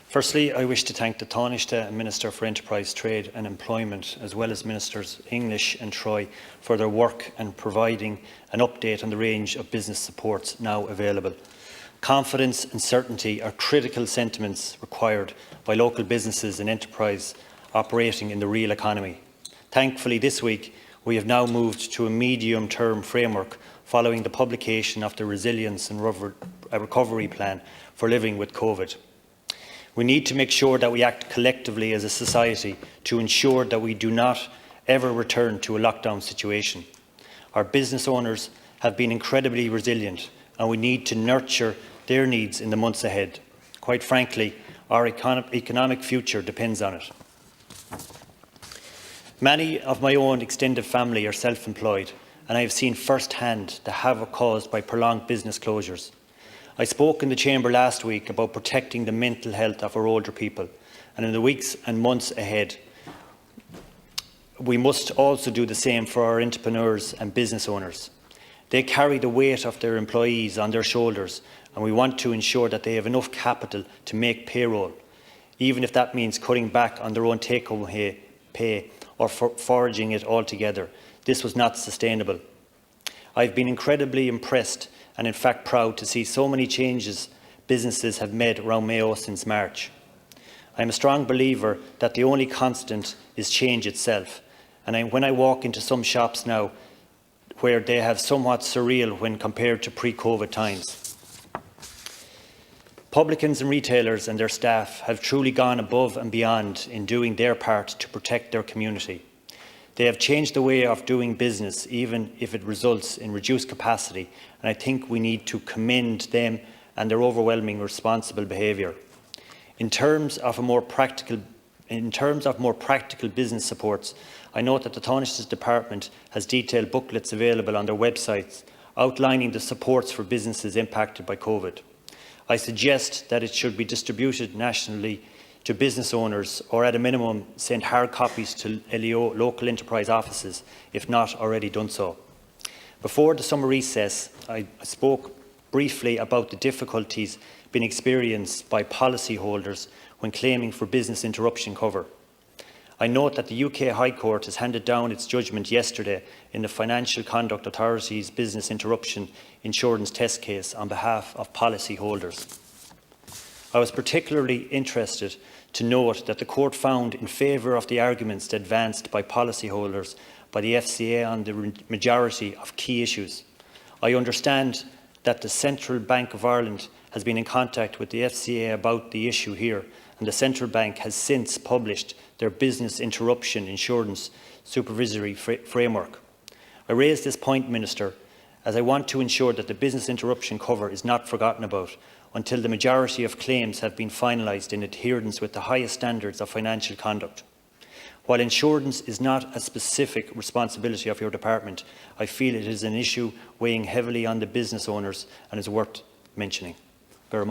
Firstly, I wish to thank the Taoiseach and Minister for Enterprise, Trade and Employment, as well as Ministers English and Troy, for their work and providing an update on the range of business supports now available. Confidence and certainty are critical sentiments required by local businesses and enterprise operating in the real economy. Thankfully, this week we have now moved to a medium-term framework following the publication of the Resilience and Recovery Plan for living with COVID. We need to make sure that we act collectively as a society to ensure that we do not ever return to a lockdown situation. Our business owners have been incredibly resilient, and we need to nurture their needs in the months ahead. Quite frankly, our economic future depends on it. Many of my own extended family are self-employed, and I have seen firsthand the havoc caused by prolonged business closures. I spoke in the Chamber last week about protecting the mental health of our older people, and in the weeks and months ahead, we must also do the same for our entrepreneurs and business owners. They carry the weight of their employees on their shoulders, and we want to ensure that they have enough capital to make payroll, even if that means cutting back on their own take-home pay or foraging it altogether. This was not sustainable. I've been incredibly impressed and in fact proud to see so many changes businesses have made around Mayo since March. I am a strong believer that the only constant is change itself, and when I walk into some shops now where they have somewhat surreal when compared to pre-COVID times. Publicans and retailers and their staff have truly gone above and beyond in doing their part to protect their community. They have changed the way of doing business, even if it results in reduced capacity, and I think we need to commend them and their overwhelming responsible behaviour. In terms of more practical business supports, I note that the Taoiseach's Department has detailed booklets available on their websites outlining the supports for businesses impacted by COVID. I suggest that it should be distributed nationally to business owners, or at a minimum send hard copies to LEO local enterprise offices, if not already done so. Before the summer recess, I spoke briefly about the difficulties being experienced by policyholders when claiming for business interruption cover. I note that the UK High Court has handed down its judgment yesterday in the Financial Conduct Authority's business interruption insurance test case on behalf of policyholders. I was particularly interested to note that the Court found in favour of the arguments advanced by policyholders by the FCA on the majority of key issues. I understand that the Central Bank of Ireland has been in contact with the FCA about the issue here, and the Central Bank has since published their business interruption insurance supervisory framework. I raise this point, Minister, as I want to ensure that the business interruption cover is not forgotten about until the majority of claims have been finalised in adherence with the highest standards of financial conduct. While insurance is not a specific responsibility of your department, I feel it is an issue weighing heavily on the business owners and is worth mentioning. Bear